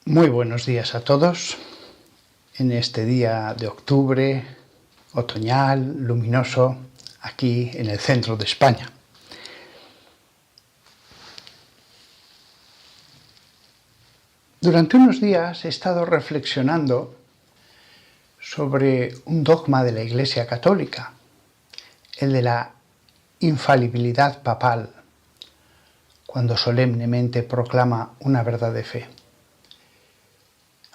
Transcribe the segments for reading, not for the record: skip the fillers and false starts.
Muy buenos días a todos en este día de octubre, otoñal, luminoso, aquí en el centro de España. Durante unos días he estado reflexionando sobre un dogma de la Iglesia Católica, el de la infalibilidad papal, cuando solemnemente proclama una verdad de fe.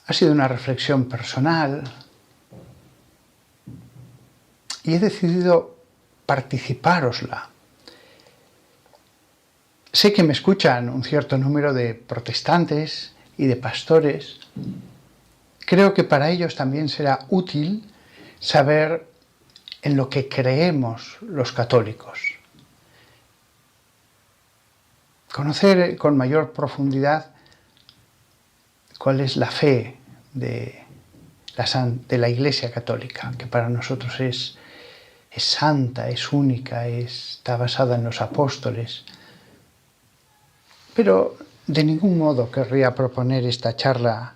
Ha sido una reflexión personal y he decidido participárosla. Sé que me escuchan un cierto número de protestantes y de pastores. Creo que para ellos también será útil saber en lo que creemos los católicos. Conocer con mayor profundidad cuál es la fe de la Iglesia Católica, que para nosotros es santa, es única, está basada en los apóstoles. Pero de ningún modo querría proponer esta charla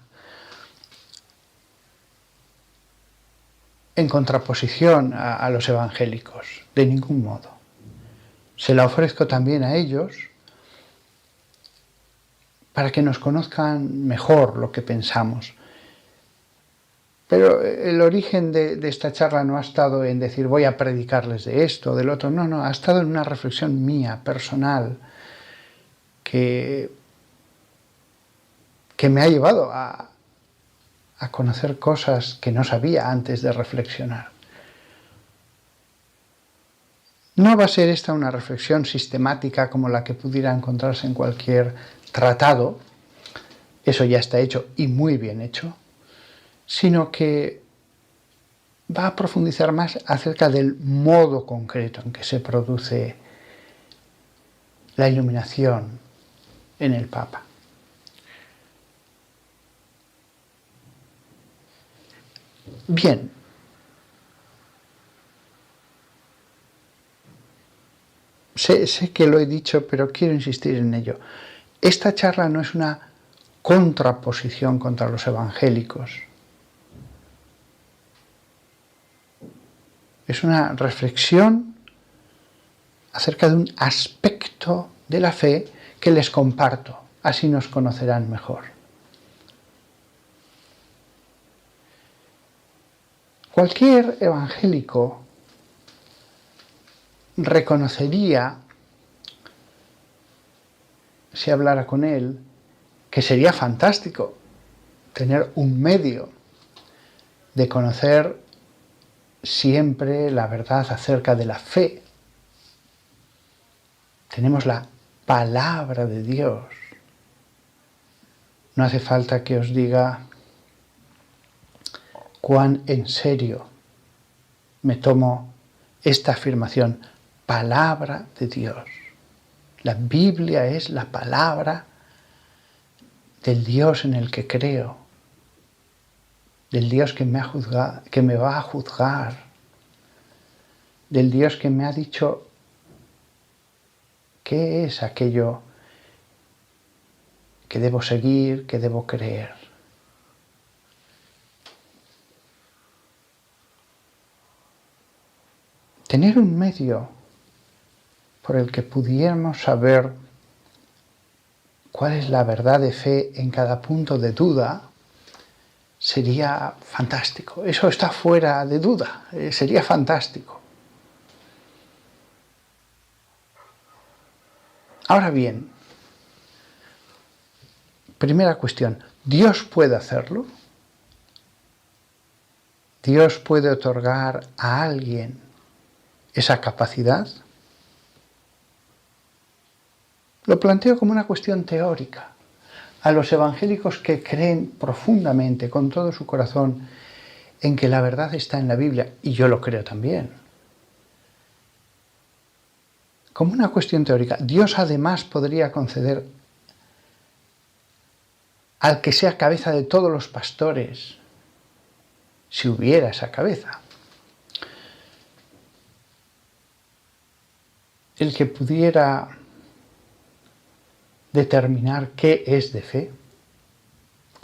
en contraposición a los evangélicos, de ningún modo. Se la ofrezco también a ellos para que nos conozcan mejor lo que pensamos. Pero el origen de esta charla no ha estado en decir voy a predicarles de esto o del otro, no, ha estado en una reflexión mía, personal, que me ha llevado a conocer cosas que no sabía antes de reflexionar. No va a ser esta una reflexión sistemática como la que pudiera encontrarse en cualquier tratado, eso ya está hecho y muy bien hecho, sino que va a profundizar más acerca del modo concreto en que se produce la iluminación en el Papa. Bien, sé que lo he dicho, pero quiero insistir en ello. Esta charla no es una contraposición contra los evangélicos. Es una reflexión acerca de un aspecto de la fe que les comparto. Así nos conocerán mejor. Cualquier evangélico reconocería, si hablara con él, que sería fantástico tener un medio de conocer siempre la verdad acerca de la fe. Tenemos la palabra de Dios. No hace falta que os diga cuán en serio me tomo esta afirmación, palabra de Dios. La Biblia es la palabra del Dios en el que creo, del Dios que me va a juzgar, del Dios que me ha dicho qué es aquello que debo seguir, que debo creer. Tener un medio por el que pudiéramos saber cuál es la verdad de fe en cada punto de duda sería fantástico. Eso está fuera de duda, sería fantástico. Ahora bien, primera cuestión, ¿Dios puede hacerlo? ¿Dios puede otorgar a alguien esa capacidad? Lo planteo como una cuestión teórica. A los evangélicos que creen profundamente, con todo su corazón, en que la verdad está en la Biblia, y yo lo creo también, como una cuestión teórica, Dios además podría conceder al que sea cabeza de todos los pastores, si hubiera esa cabeza, el que pudiera determinar qué es de fe,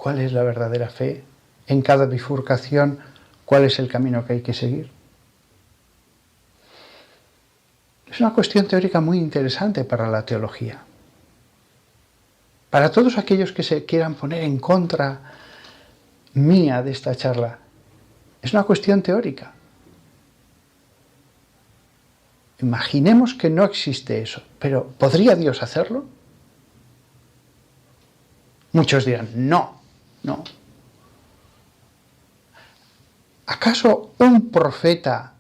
cuál es la verdadera fe, en cada bifurcación cuál es el camino que hay que seguir. Es una cuestión teórica muy interesante para la teología. Para todos aquellos que se quieran poner en contra mía de esta charla, es una cuestión teórica. Imaginemos que no existe eso, pero ¿podría Dios hacerlo? Muchos dirán, no. ¿Acaso un profeta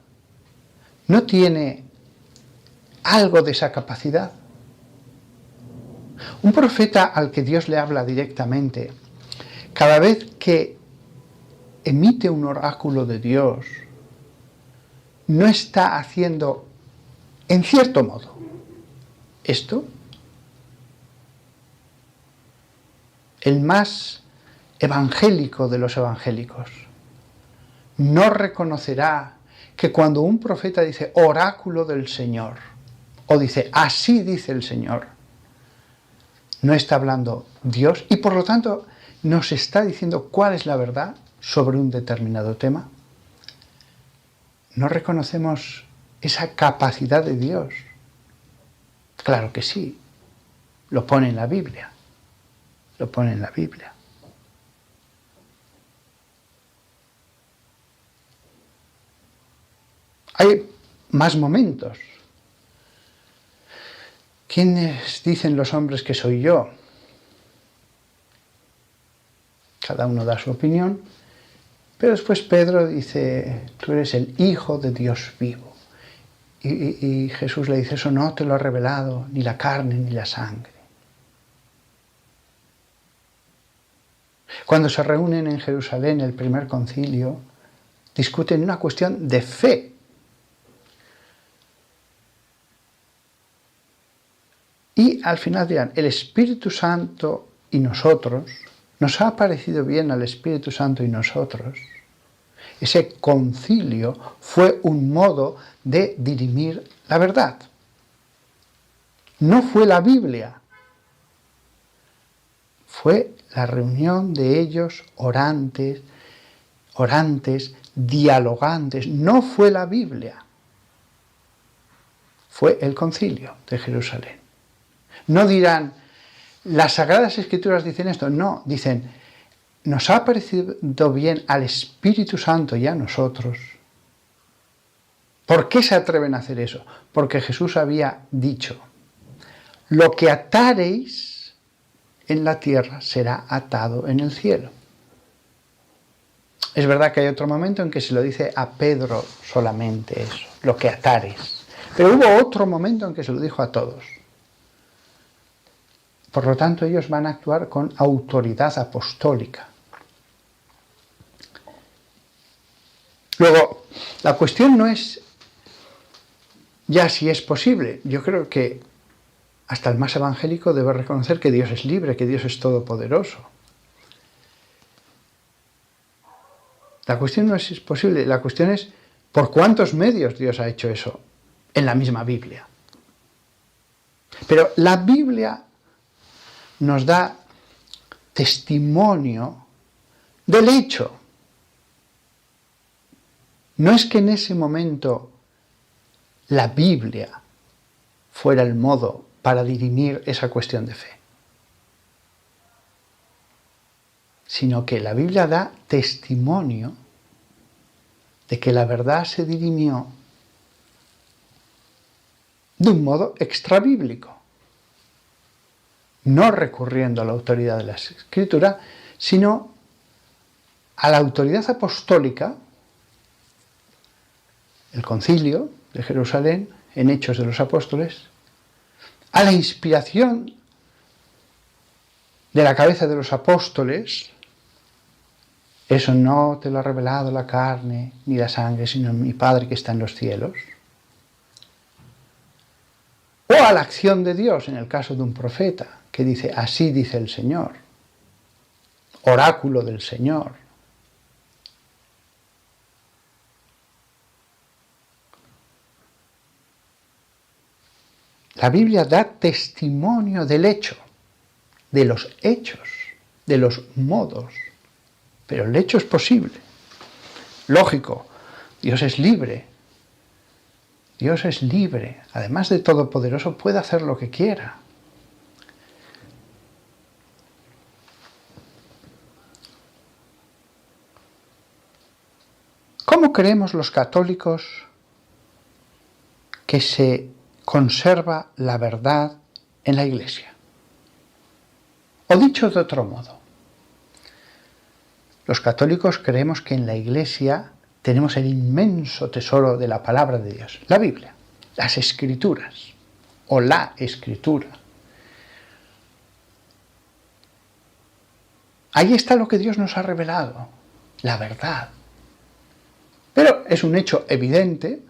no tiene algo de esa capacidad? Un profeta al que Dios le habla directamente, cada vez que emite un oráculo de Dios, no está haciendo, en cierto modo, esto. El más evangélico de los evangélicos no reconocerá que cuando un profeta dice oráculo del Señor, o dice así dice el Señor, no está hablando Dios y por lo tanto nos está diciendo cuál es la verdad sobre un determinado tema. ¿No reconocemos esa capacidad de Dios? Claro que sí, lo pone en la Biblia. Lo pone en la Biblia. Hay más momentos. ¿Quiénes dicen los hombres que soy yo? Cada uno da su opinión, pero después Pedro dice, tú eres el Hijo de Dios vivo. Y Jesús le dice, eso no te lo ha revelado ni la carne ni la sangre. Cuando se reúnen en Jerusalén, el primer concilio, discuten una cuestión de fe. Y al final dirán, el Espíritu Santo y nosotros, nos ha parecido bien al Espíritu Santo y nosotros. Ese concilio fue un modo de dirimir la verdad. No fue la Biblia. Fue la reunión de ellos orantes, dialogantes. No fue la Biblia. Fue el concilio de Jerusalén. No dirán, las Sagradas Escrituras dicen esto. No, dicen, nos ha parecido bien al Espíritu Santo y a nosotros. ¿Por qué se atreven a hacer eso? Porque Jesús había dicho, lo que atareis en la tierra será atado en el cielo. Es verdad que hay otro momento en que se lo dice a Pedro solamente eso, lo que atares. Pero hubo otro momento en que se lo dijo a todos. Por lo tanto, ellos van a actuar con autoridad apostólica. Luego, la cuestión no es ya si es posible. Yo creo que hasta el más evangélico debe reconocer que Dios es libre, que Dios es todopoderoso. La cuestión no es si es posible, la cuestión es por cuántos medios Dios ha hecho eso en la misma Biblia. Pero la Biblia nos da testimonio del hecho. No es que en ese momento la Biblia fuera el modo para dirimir esa cuestión de fe, sino que la Biblia da testimonio de que la verdad se dirimió de un modo extrabíblico, no recurriendo a la autoridad de la Escritura, sino a la autoridad apostólica, el concilio de Jerusalén, en Hechos de los Apóstoles, a la inspiración de la cabeza de los apóstoles. Eso no te lo ha revelado la carne ni la sangre, sino mi Padre que está en los cielos. O a la acción de Dios, en el caso de un profeta, que dice, así dice el Señor, oráculo del Señor. La Biblia da testimonio del hecho, de los hechos de los modos, pero el hecho es posible. Lógico, Dios es libre. Dios es libre, además de todopoderoso, puede hacer lo que quiera. ¿Cómo creemos los católicos que se conserva la verdad en la Iglesia? O dicho de otro modo, los católicos creemos que en la Iglesia tenemos el inmenso tesoro de la palabra de Dios, la Biblia, las Escrituras, o la Escritura. Ahí está lo que Dios nos ha revelado, la verdad. Pero es un hecho evidente,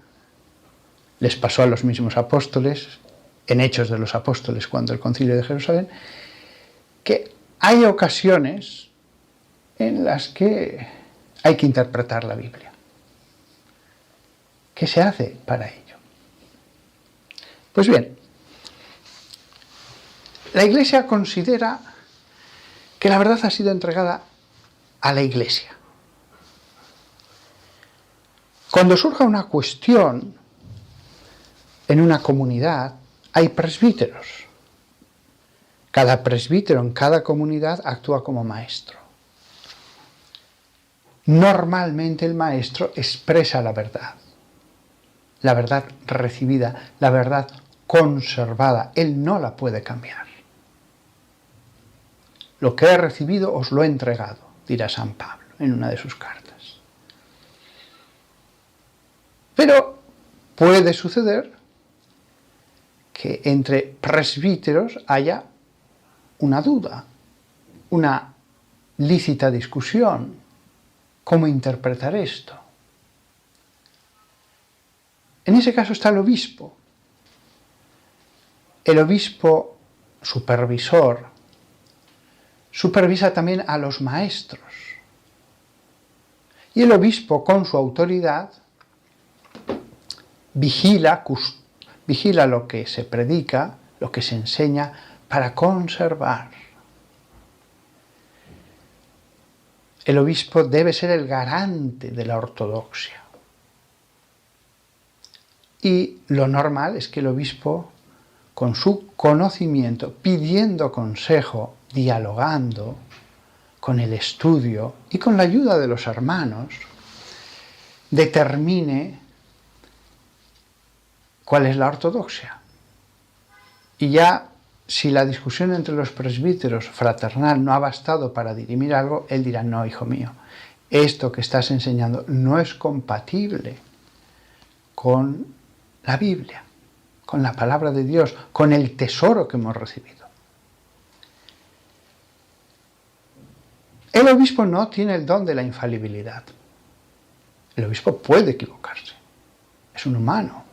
les pasó a los mismos apóstoles, en Hechos de los Apóstoles, cuando el Concilio de Jerusalén, que hay ocasiones en las que hay que interpretar la Biblia. ¿Qué se hace para ello? Pues bien, la Iglesia considera que la verdad ha sido entregada a la Iglesia. Cuando surja una cuestión en una comunidad, hay presbíteros. Cada presbítero en cada comunidad actúa como maestro. Normalmente el maestro expresa la verdad recibida, la verdad conservada. Él no la puede cambiar. Lo que he recibido os lo he entregado, dirá San Pablo en una de sus cartas. Pero puede suceder que entre presbíteros haya una duda, una lícita discusión. ¿Cómo interpretar esto? En ese caso está el obispo. El obispo supervisor supervisa también a los maestros. Y el obispo, con su autoridad, vigila lo que se predica, lo que se enseña, para conservar. El obispo debe ser el garante de la ortodoxia. Y lo normal es que el obispo, con su conocimiento, pidiendo consejo, dialogando, con el estudio y con la ayuda de los hermanos, determine cuál es la ortodoxia. Y ya, si la discusión entre los presbíteros fraternal no ha bastado para dirimir algo, él dirá: no, hijo mío, esto que estás enseñando no es compatible con la Biblia, con la palabra de Dios, con el tesoro que hemos recibido. El obispo no tiene el don de la infalibilidad. El obispo puede equivocarse, es un humano.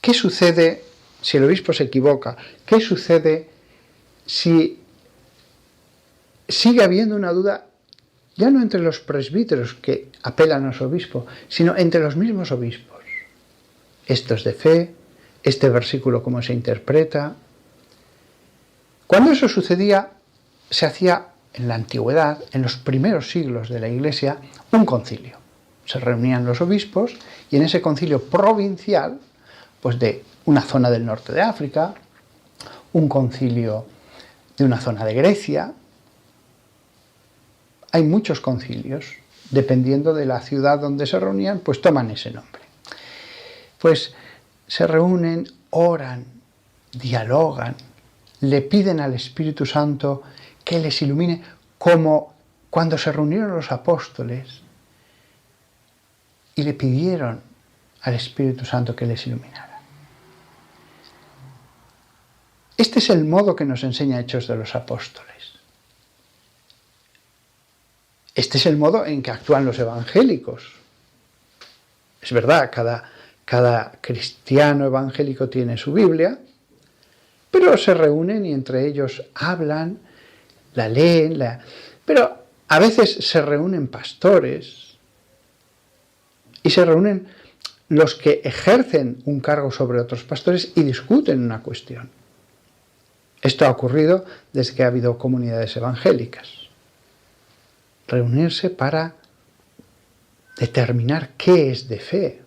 ¿Qué sucede si el obispo se equivoca? ¿Qué sucede si sigue habiendo una duda, ya no entre los presbíteros que apelan a su obispo, sino entre los mismos obispos? Esto es de fe, este versículo cómo se interpreta. Cuando eso sucedía, se hacía en la antigüedad, en los primeros siglos de la Iglesia, un concilio. Se reunían los obispos y en ese concilio provincial, pues de una zona del norte de África, un concilio de una zona de Grecia. Hay muchos concilios, dependiendo de la ciudad donde se reunían, pues toman ese nombre. Pues se reúnen, oran, dialogan, le piden al Espíritu Santo que les ilumine, como cuando se reunieron los apóstoles y le pidieron al Espíritu Santo que les iluminara. Este es el modo que nos enseña Hechos de los Apóstoles. Este es el modo en que actúan los evangélicos. Es verdad, cada cristiano evangélico tiene su Biblia, pero se reúnen y entre ellos hablan, la leen, pero a veces se reúnen pastores y se reúnen los que ejercen un cargo sobre otros pastores y discuten una cuestión. Esto ha ocurrido desde que ha habido comunidades evangélicas. Reunirse para determinar qué es de fe.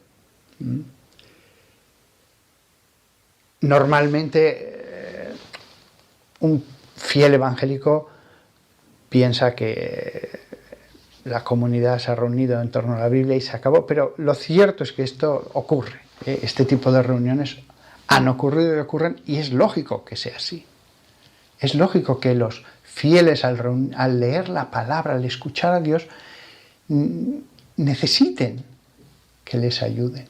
Normalmente un fiel evangélico piensa que la comunidad se ha reunido en torno a la Biblia y se acabó, pero lo cierto es que esto ocurre. Este tipo de reuniones han ocurrido y ocurren, y es lógico que sea así. Es lógico que los fieles al leer la palabra, al escuchar a Dios, necesiten que les ayuden.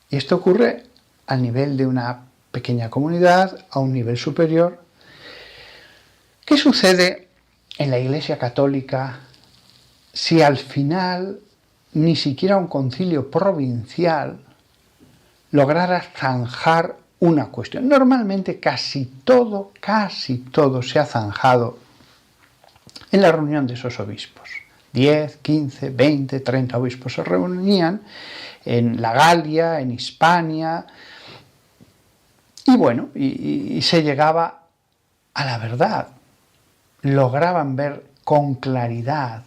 Y esto ocurre a nivel de una pequeña comunidad, a un nivel superior. ¿Qué sucede en la Iglesia Católica si al final ni siquiera un concilio provincial lograra zanjar una cuestión? Normalmente casi todo se ha zanjado en la reunión de esos obispos. 10, 15, 20, 30 obispos se reunían en la Galia, en Hispania, y bueno, y se llegaba a la verdad. Lograban ver con claridad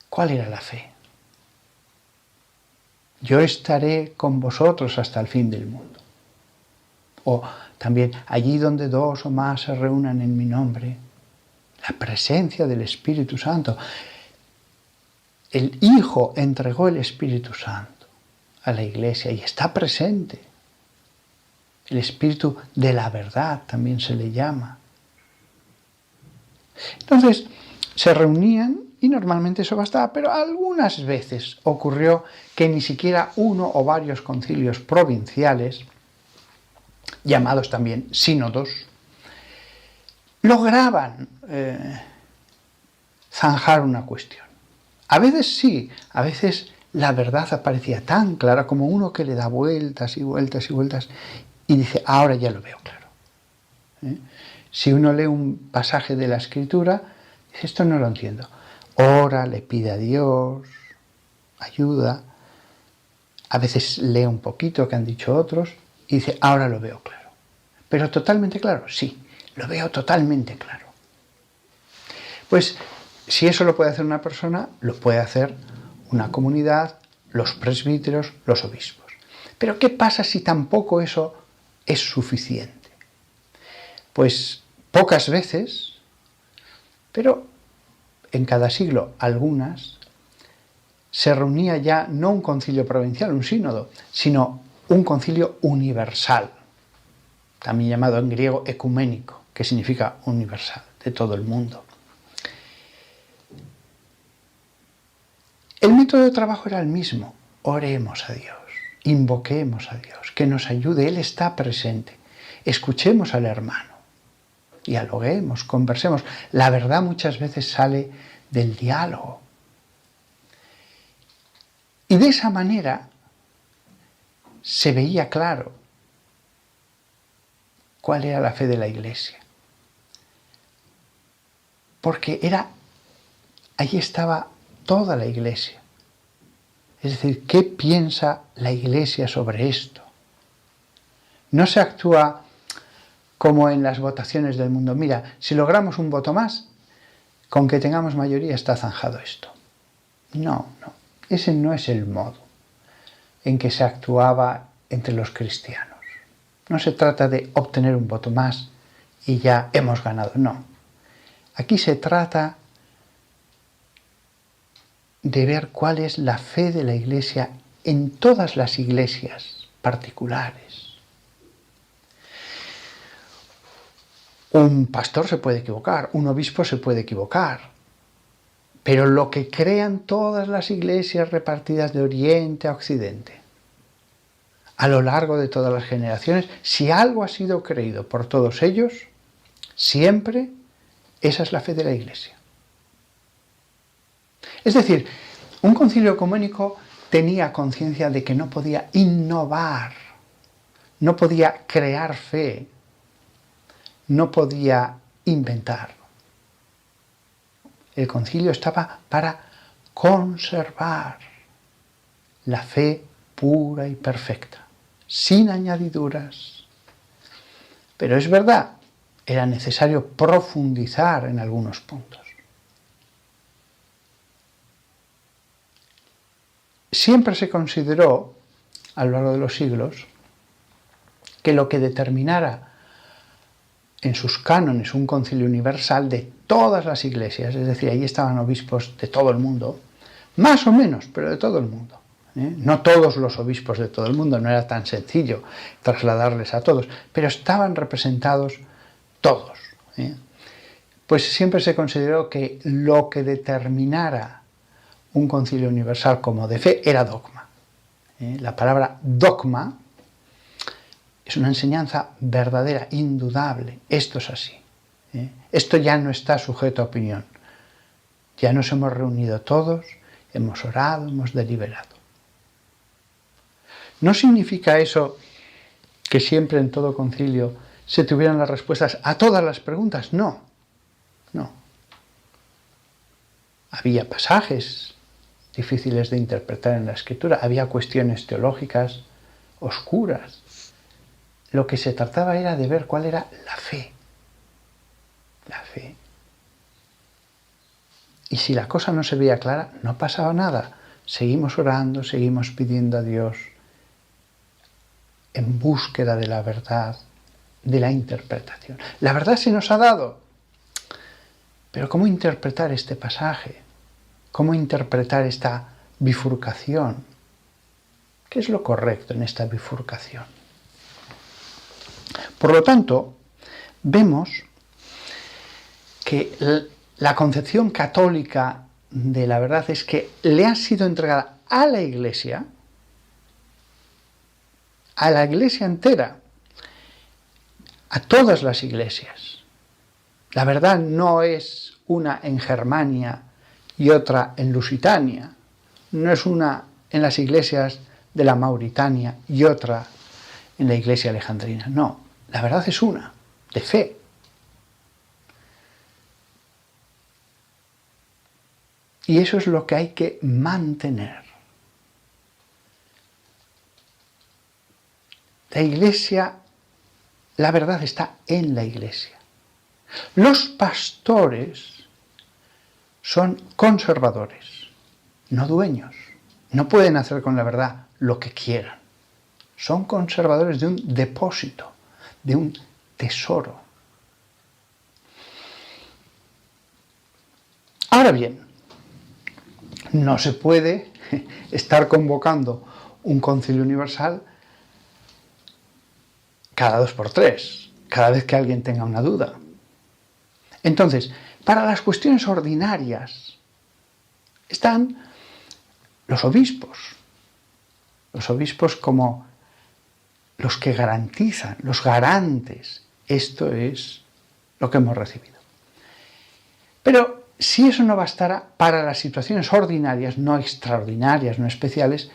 cuál era la fe. Yo estaré con vosotros hasta el fin del mundo. O también, allí donde 2 o más se reúnan en mi nombre, la presencia del Espíritu Santo. El Hijo entregó el Espíritu Santo a la Iglesia y está presente. El Espíritu de la verdad también se le llama. Entonces, se reunían y normalmente eso bastaba, pero algunas veces ocurrió que ni siquiera uno o varios concilios provinciales, llamados también sínodos, lograban zanjar una cuestión. A veces sí, a veces la verdad aparecía tan clara como uno que le da vueltas y vueltas y vueltas y dice, ahora ya lo veo claro. Si uno lee un pasaje de la Escritura, dice, esto no lo entiendo. Ora, le pide a Dios ayuda. A veces lee un poquito que han dicho otros y dice, ahora lo veo claro. ¿Pero totalmente claro? Sí, lo veo totalmente claro. Pues si eso lo puede hacer una persona, lo puede hacer una comunidad, los presbíteros, los obispos. Pero ¿qué pasa si tampoco eso es suficiente? Pues pocas veces, pero en cada siglo algunas, se reunía ya no un concilio provincial, un sínodo, sino un concilio universal, también llamado en griego ecuménico, que significa universal, de todo el mundo. El método de trabajo era el mismo. Oremos a Dios, invoquemos a Dios, que nos ayude, Él está presente. Escuchemos al hermano, dialoguemos, conversemos. La verdad muchas veces sale del diálogo. Y de esa manera se veía claro cuál era la fe de la Iglesia. Porque allí estaba toda la Iglesia. Es decir, ¿qué piensa la Iglesia sobre esto? No se actúa como en las votaciones del mundo. Mira, si logramos un voto más, con que tengamos mayoría está zanjado esto. No. Ese no es el modo en que se actuaba entre los cristianos. No se trata de obtener un voto más y ya hemos ganado. No. Aquí se trata de ver cuál es la fe de la Iglesia en todas las iglesias particulares. Un pastor se puede equivocar, un obispo se puede equivocar, pero lo que crean todas las iglesias repartidas de Oriente a Occidente, a lo largo de todas las generaciones, si algo ha sido creído por todos ellos, siempre esa es la fe de la Iglesia. Es decir, un concilio ecuménico tenía conciencia de que no podía innovar, no podía crear fe, no podía inventar. El concilio estaba para conservar la fe pura y perfecta, sin añadiduras, Pero es verdad, era necesario profundizar en algunos puntos. Siempre se consideró, a lo largo de los siglos, que lo que determinara en sus cánones un concilio universal de todas las iglesias, es decir, ahí estaban obispos de todo el mundo, más o menos, pero de todo el mundo. No todos los obispos de todo el mundo, no era tan sencillo trasladarles a todos, pero estaban representados todos. Pues siempre se consideró que lo que determinara un concilio universal como de fe era dogma. La palabra dogma es una enseñanza verdadera, indudable. Esto es así. Esto ya no está sujeto a opinión. Ya nos hemos reunido todos, hemos orado, hemos deliberado. ¿No significa eso que siempre en todo concilio se tuvieran las respuestas a todas las preguntas? No, no. Había pasajes difíciles de interpretar en la Escritura, había cuestiones teológicas oscuras. Lo que se trataba era de ver cuál era la fe. La fe. Y si la cosa no se veía clara, no pasaba nada. Seguimos orando, seguimos pidiendo a Dios en búsqueda de la verdad, de la interpretación. La verdad se nos ha dado. Pero ¿cómo interpretar este pasaje? ¿Cómo interpretar esta bifurcación? ¿Qué es lo correcto en esta bifurcación? Por lo tanto, vemos que la concepción católica de la verdad es que le ha sido entregada a la Iglesia entera, a todas las iglesias. La verdad no es una en Germania y otra en Lusitania, no es una en las iglesias de la Mauritania y otra en la iglesia alejandrina, no, la verdad es una, de fe. Y eso es lo que hay que mantener. La Iglesia, la verdad está en la Iglesia. Los pastores son conservadores, no dueños. No pueden hacer con la verdad lo que quieran. Son conservadores de un depósito, de un tesoro. Ahora bien, no se puede estar convocando un concilio universal cada 2 por 3, cada vez que alguien tenga una duda. Entonces, para las cuestiones ordinarias están los obispos como los que garantizan, los garantes. Esto es lo que hemos recibido. Pero si eso no bastara, para las situaciones ordinarias, no extraordinarias, no especiales,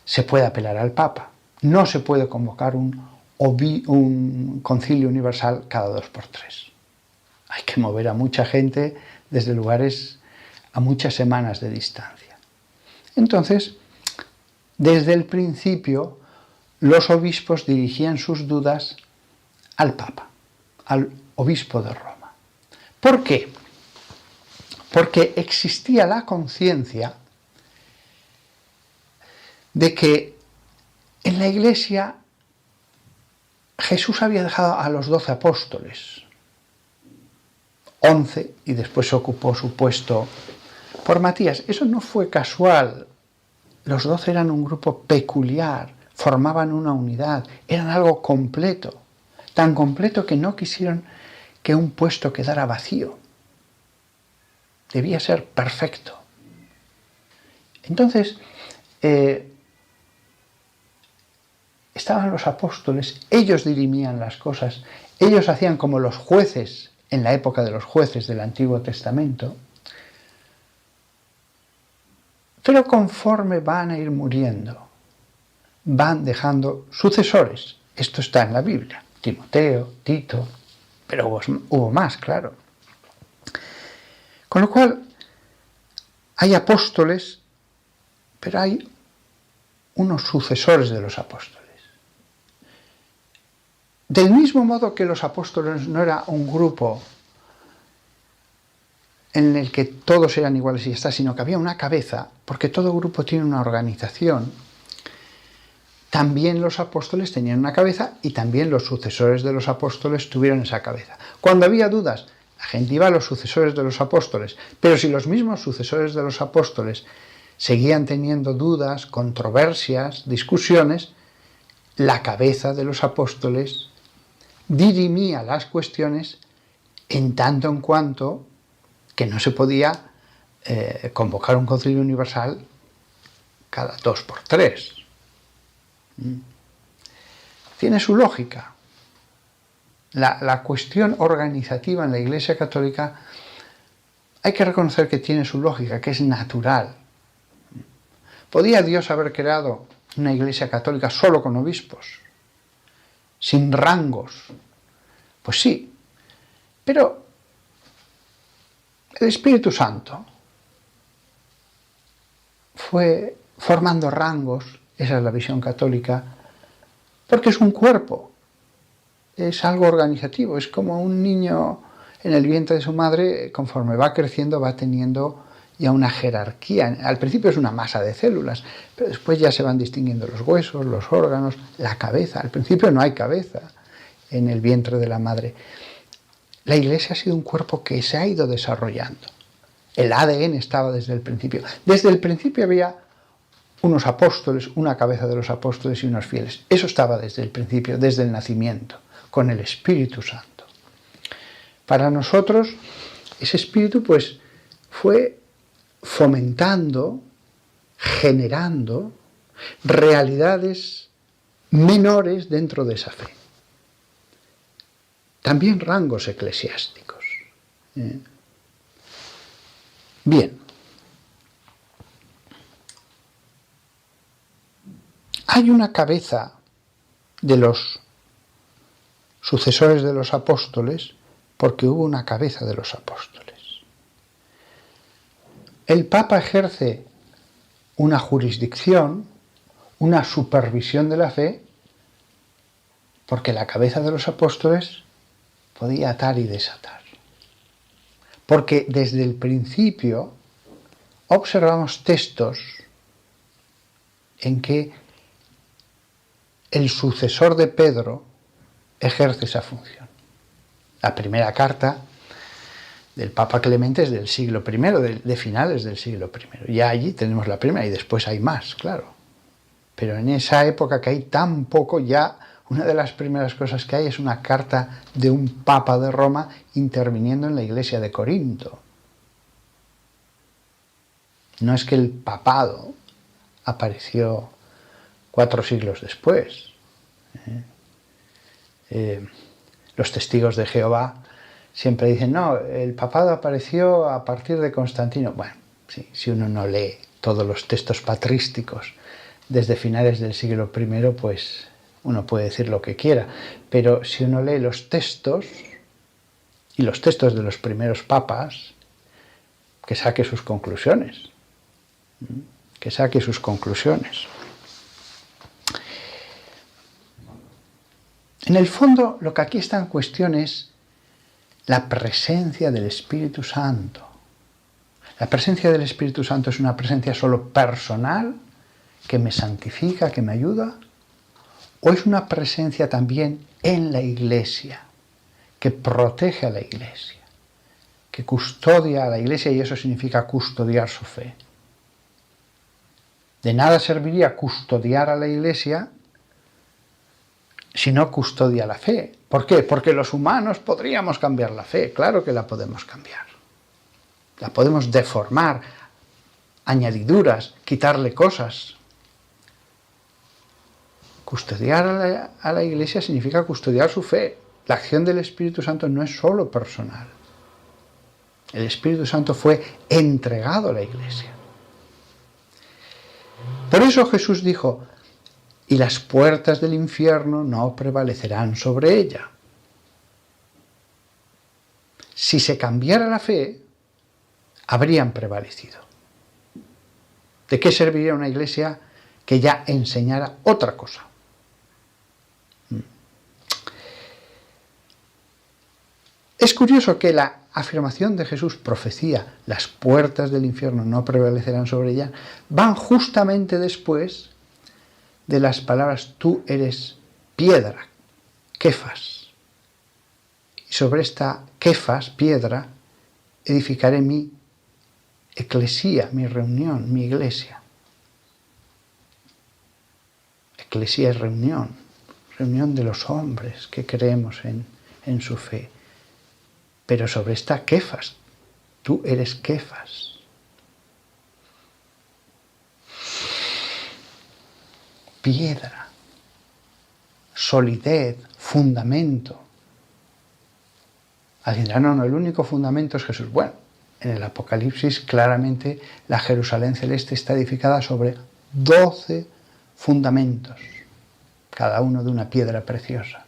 se puede apelar al Papa. No se puede convocar un concilio universal cada 2 por 3. Hay que mover a mucha gente desde lugares a muchas semanas de distancia. Entonces, desde el principio, los obispos dirigían sus dudas al Papa, al obispo de Roma. ¿Por qué? Porque existía la conciencia de que en la Iglesia Jesús había dejado a los 12 apóstoles, 11, y después se ocupó su puesto por Matías. Eso no fue casual. Los 12 eran un grupo peculiar, formaban una unidad, eran algo completo, tan completo que no quisieron que un puesto quedara vacío. Debía ser perfecto. Entonces, estaban los apóstoles, ellos dirimían las cosas, ellos hacían como los jueces en la época de los jueces del Antiguo Testamento, pero conforme van a ir muriendo, van dejando sucesores. Esto está en la Biblia, Timoteo, Tito, pero hubo más, claro. Con lo cual, hay apóstoles, pero hay unos sucesores de los apóstoles. Del mismo modo que los apóstoles no era un grupo en el que todos eran iguales y ya está, sino que había una cabeza, porque todo grupo tiene una organización, también los apóstoles tenían una cabeza y también los sucesores de los apóstoles tuvieron esa cabeza. Cuando había dudas, la gente iba a los sucesores de los apóstoles, pero si los mismos sucesores de los apóstoles seguían teniendo dudas, controversias, discusiones, la cabeza de los apóstoles dirimía las cuestiones en tanto en cuanto que no se podía convocar un concilio universal cada 2 por 3. Tiene su lógica. La cuestión organizativa en la Iglesia Católica hay que reconocer que tiene su lógica, que es natural. ¿Podía Dios haber creado una Iglesia Católica solo con obispos? Sin rangos. Pues sí, pero el Espíritu Santo fue formando rangos, esa es la visión católica, porque es un cuerpo, es algo organizativo, es como un niño en el vientre de su madre, conforme va creciendo va teniendo ya una jerarquía. Al principio es una masa de células, pero después ya se van distinguiendo los huesos, los órganos, la cabeza. Al principio no hay cabeza en el vientre de la madre. La Iglesia ha sido un cuerpo que se ha ido desarrollando. El ADN estaba desde el principio. Desde el principio había unos apóstoles, una cabeza de los apóstoles y unos fieles. Eso estaba desde el principio, desde el nacimiento, con el Espíritu Santo. Para nosotros, ese Espíritu pues fue fomentando, generando realidades menores dentro de esa fe. También rangos eclesiásticos. Bien. Hay una cabeza de los sucesores de los apóstoles porque hubo una cabeza de los apóstoles. El Papa ejerce una jurisdicción, una supervisión de la fe, porque la cabeza de los apóstoles podía atar y desatar. Porque desde el principio observamos textos en que el sucesor de Pedro ejerce esa función. La primera carta del Papa Clemente es del siglo I, de finales del siglo I. Ya allí tenemos la primera y después hay más, claro. Pero en esa época que hay tan poco, ya una de las primeras cosas que hay es una carta de un Papa de Roma interviniendo en la iglesia de Corinto. No es que el papado apareció 4 siglos después. Los testigos de Jehová siempre dicen, no, el papado apareció a partir de Constantino. Bueno, sí, si uno no lee todos los textos patrísticos desde finales del siglo I, pues uno puede decir lo que quiera. Pero si uno lee los textos, y los textos de los primeros papas, que saque sus conclusiones. Que saque sus conclusiones. En el fondo, lo que aquí está en cuestión es la presencia del Espíritu Santo. La presencia del Espíritu Santo es una presencia solo personal, que me santifica, que me ayuda, o es una presencia también en la Iglesia, que protege a la Iglesia, que custodia a la Iglesia, y eso significa custodiar su fe. De nada serviría custodiar a la Iglesia si no custodia la fe. ¿Por qué? Porque los humanos podríamos cambiar la fe. Claro que la podemos cambiar. La podemos deformar, añadiduras, quitarle cosas. Custodiar a la Iglesia significa custodiar su fe. La acción del Espíritu Santo no es solo personal. El Espíritu Santo fue entregado a la Iglesia. Por eso Jesús dijo, y las puertas del infierno no prevalecerán sobre ella. Si se cambiara la fe, habrían prevalecido. ¿De qué serviría una iglesia que ya enseñara otra cosa? Es curioso que la afirmación de Jesús, profecía, las puertas del infierno no prevalecerán sobre ella, van justamente después de las palabras tú eres piedra, Kefas. Y sobre esta Kefas, piedra, edificaré mi eclesía, mi reunión, mi iglesia. Eclesía es reunión, reunión de los hombres que creemos en su fe. Pero sobre esta Kefas, tú eres Kefas. Piedra, solidez, fundamento. Alguien dirá, no, el único fundamento es Jesús. Bueno, en el Apocalipsis claramente la Jerusalén celeste está edificada sobre 12 fundamentos, cada uno de una piedra preciosa.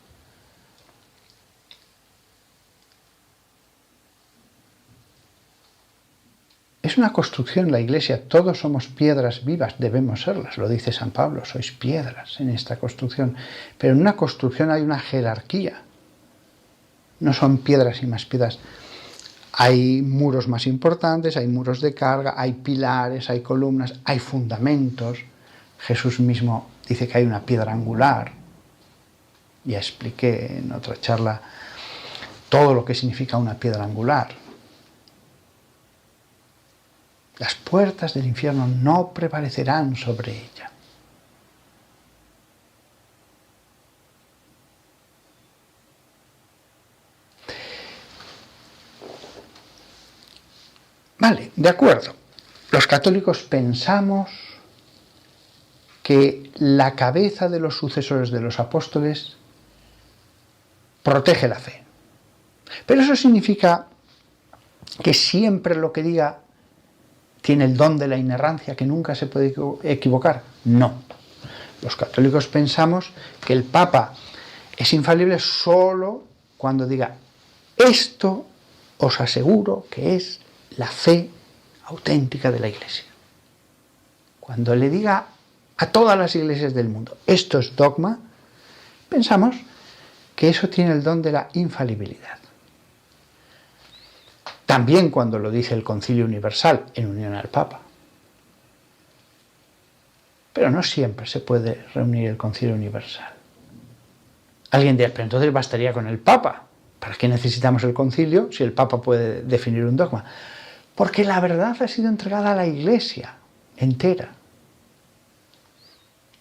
Es una construcción la iglesia, todos somos piedras vivas, debemos serlas, lo dice San Pablo, sois piedras en esta construcción. Pero en una construcción hay una jerarquía, no son piedras y más piedras. Hay muros más importantes, hay muros de carga, hay pilares, hay columnas, hay fundamentos. Jesús mismo dice que hay una piedra angular. Ya expliqué en otra charla todo lo que significa una piedra angular. Las puertas del infierno no prevalecerán sobre ella. Vale, de acuerdo. Los católicos pensamos que la cabeza de los sucesores de los apóstoles protege la fe. Pero eso significa que siempre lo que diga tiene el don de la inerrancia, que nunca se puede equivocar. No. Los católicos pensamos que el Papa es infalible solo cuando diga esto os aseguro que es la fe auténtica de la Iglesia. Cuando le diga a todas las iglesias del mundo esto es dogma, pensamos que eso tiene el don de la infalibilidad. También cuando lo dice el Concilio Universal en unión al Papa. Pero no siempre se puede reunir el Concilio Universal. Alguien dirá, pero entonces bastaría con el Papa. ¿Para qué necesitamos el concilio si el Papa puede definir un dogma? Porque la verdad ha sido entregada a la Iglesia entera.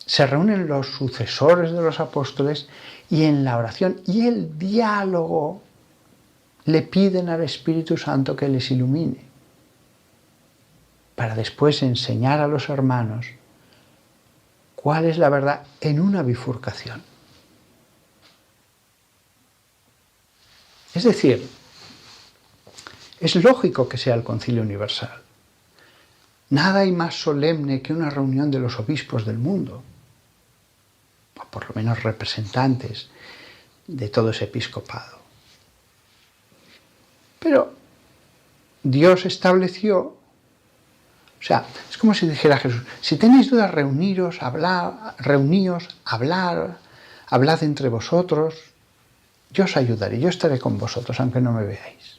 Se reúnen los sucesores de los apóstoles y en la oración y el diálogo le piden al Espíritu Santo que les ilumine para después enseñar a los hermanos cuál es la verdad en una bifurcación. Es decir, es lógico que sea el Concilio Universal. Nada hay más solemne que una reunión de los obispos del mundo, o por lo menos representantes de todo ese episcopado. Pero Dios estableció, o sea, es como si dijera Jesús, si tenéis dudas, reuníos, hablad entre vosotros, yo os ayudaré, yo estaré con vosotros, aunque no me veáis.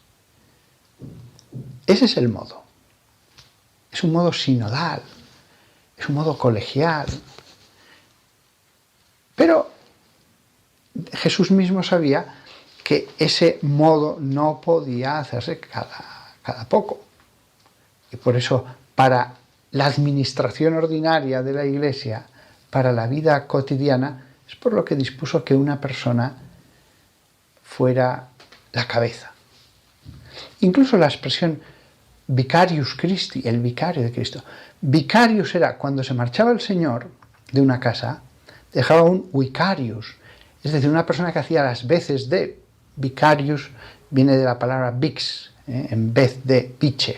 Ese es el modo. Es un modo sinodal, es un modo colegial. Pero Jesús mismo sabía que ese modo no podía hacerse cada poco. Y por eso, para la administración ordinaria de la Iglesia, para la vida cotidiana, es por lo que dispuso que una persona fuera la cabeza. Incluso la expresión vicarius Christi, el vicario de Cristo. Vicarius era cuando se marchaba el Señor de una casa, dejaba un vicarius, es decir, una persona que hacía las veces de. Vicarius viene de la palabra vix, en vez de vix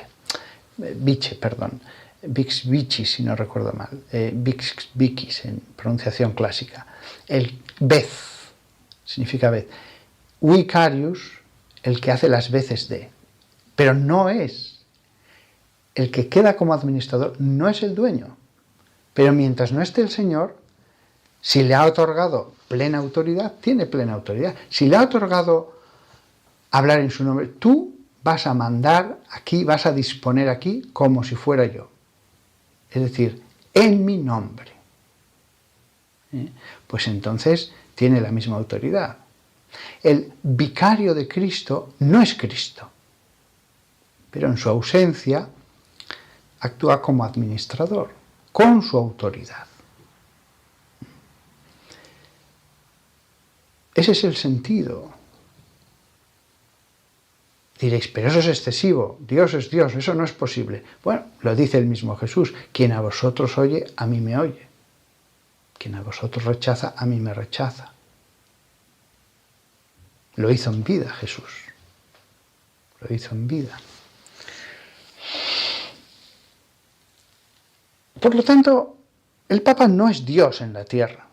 vicis, si no recuerdo mal, vix vicis en pronunciación clásica. El vez significa vez. Vicarius, el que hace las veces de, pero no es el que queda como administrador, no es el dueño. Pero mientras no esté el Señor, si le ha otorgado plena autoridad, tiene plena autoridad. Si le ha otorgado hablar en su nombre. Tú vas a mandar aquí, vas a disponer aquí como si fuera yo. Es decir, en mi nombre. Pues entonces tiene la misma autoridad. El vicario de Cristo no es Cristo, pero en su ausencia actúa como administrador, con su autoridad. Ese es el sentido. Diréis, pero eso es excesivo, Dios es Dios, eso no es posible. Bueno, lo dice el mismo Jesús, quien a vosotros oye, a mí me oye. Quien a vosotros rechaza, a mí me rechaza. Lo hizo en vida Jesús. Lo hizo en vida. Por lo tanto, el Papa no es Dios en la tierra.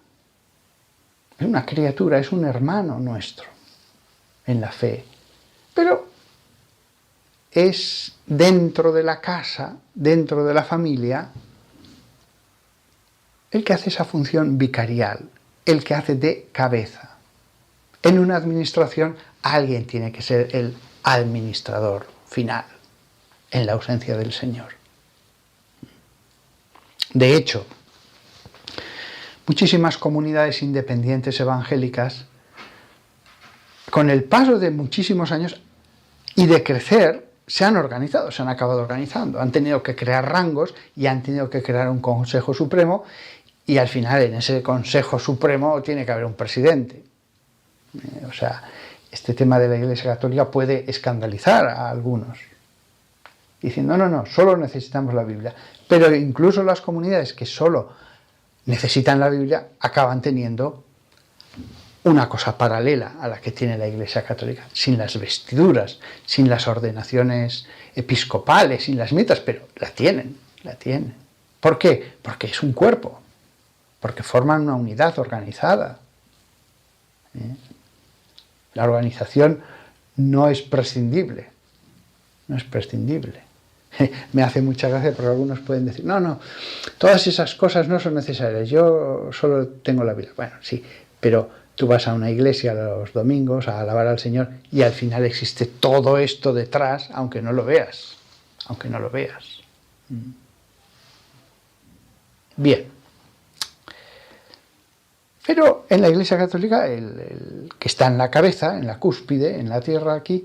Es una criatura, es un hermano nuestro en la fe. Pero es dentro de la casa, dentro de la familia, el que hace esa función vicarial, el que hace de cabeza. En una administración alguien tiene que ser el administrador final, en la ausencia del Señor. De hecho, muchísimas comunidades independientes evangélicas, con el paso de muchísimos años y de crecer, se han organizado, se han acabado organizando. Han tenido que crear rangos y han tenido que crear un Consejo Supremo, y al final en ese Consejo Supremo tiene que haber un presidente. O sea, este tema de la Iglesia Católica puede escandalizar a algunos, diciendo, no, solo necesitamos la Biblia. Pero incluso las comunidades que solo necesitan la Biblia acaban teniendo una cosa paralela a la que tiene la Iglesia Católica, sin las vestiduras, sin las ordenaciones episcopales, sin las mitas, pero la tienen. ¿Por qué? Porque es un cuerpo, porque forman una unidad organizada. La organización no es prescindible, Me hace mucha gracia porque algunos pueden decir, no, todas esas cosas no son necesarias, yo solo tengo la Biblia. Bueno, sí, pero tú vas a una iglesia los domingos a alabar al Señor y al final existe todo esto detrás, aunque no lo veas. Bien. Pero en la Iglesia Católica, el que está en la cabeza, en la cúspide, en la tierra aquí,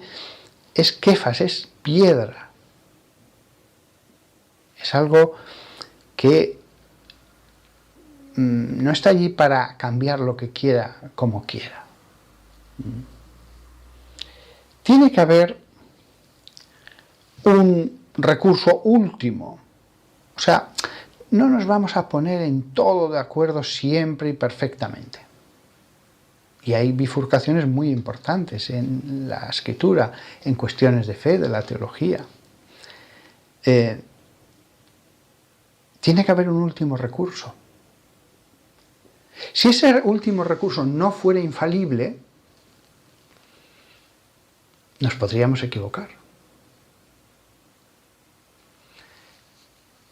es Kefas, es piedra. Es algo que no está allí para cambiar lo que quiera, como quiera. Tiene que haber un recurso último. O sea, no nos vamos a poner en todo de acuerdo siempre y perfectamente. Y hay bifurcaciones muy importantes en la escritura, en cuestiones de fe, de la teología. Tiene que haber un último recurso. Si ese último recurso no fuera infalible, nos podríamos equivocar.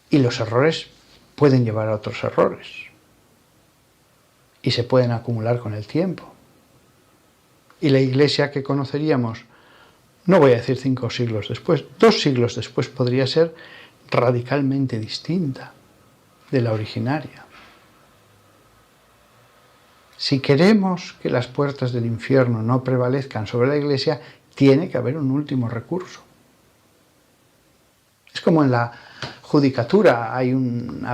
Y los errores pueden llevar a otros errores. Y se pueden acumular con el tiempo. Y la Iglesia que conoceríamos, no voy a decir 5 siglos después, 2 siglos después, podría ser radicalmente distinta de la originaria. Si queremos que las puertas del infierno no prevalezcan sobre la Iglesia, tiene que haber un último recurso. Es como en la judicatura, hay un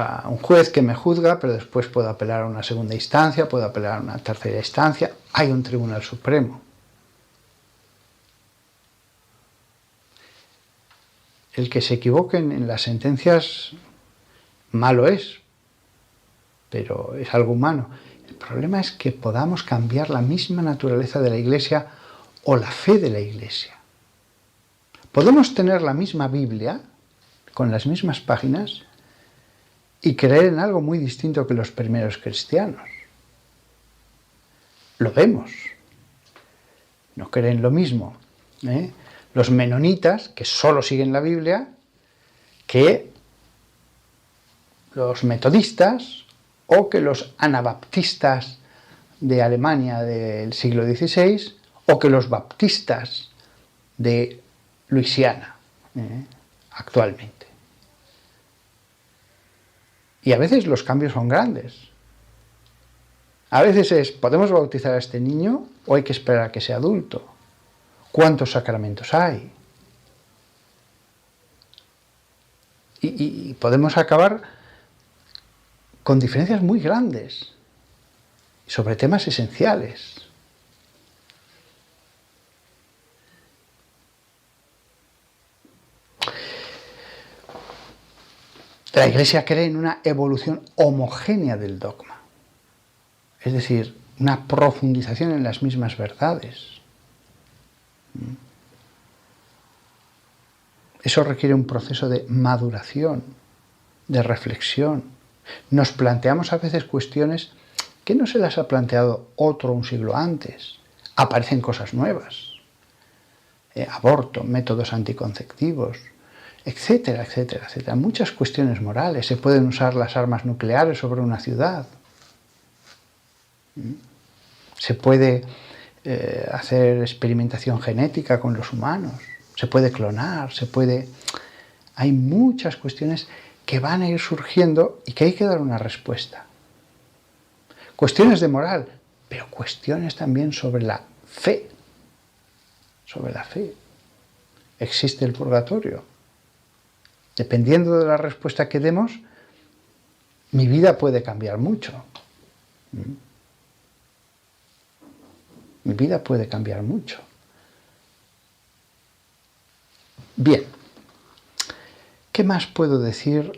juez que me juzga, pero después puedo apelar a una segunda instancia, puedo apelar a una tercera instancia, hay un Tribunal Supremo. El que se equivoquen en las sentencias, malo es, pero es algo humano. El problema es que podamos cambiar la misma naturaleza de la Iglesia o la fe de la Iglesia. Podemos tener la misma Biblia, con las mismas páginas, y creer en algo muy distinto que los primeros cristianos. Lo vemos. No creen lo mismo, los menonitas, que solo siguen la Biblia, que los metodistas o que los anabaptistas de Alemania del siglo XVI o que los baptistas de Luisiana, actualmente. Y a veces los cambios son grandes. A veces es, ¿podemos bautizar a este niño o hay que esperar a que sea adulto? ¿Cuántos sacramentos hay? Y podemos acabar con diferencias muy grandes sobre temas esenciales. La Iglesia cree en una evolución homogénea del dogma, es decir, una profundización en las mismas verdades. Eso requiere un proceso de maduración, de reflexión. Nos planteamos a veces cuestiones que no se las ha planteado otro un siglo antes. Aparecen cosas nuevas. Aborto, métodos anticonceptivos, etcétera, etcétera, etcétera. Muchas cuestiones morales. Se pueden usar las armas nucleares sobre una ciudad. Se puede hacer experimentación genética con los humanos. Se puede clonar, Hay muchas cuestiones que van a ir surgiendo y que hay que dar una respuesta. Cuestiones de moral, pero cuestiones también sobre la fe. Sobre la fe. ¿Existe el purgatorio? Dependiendo de la respuesta que demos, mi vida puede cambiar mucho. Mi vida puede cambiar mucho. Bien, ¿qué más puedo decir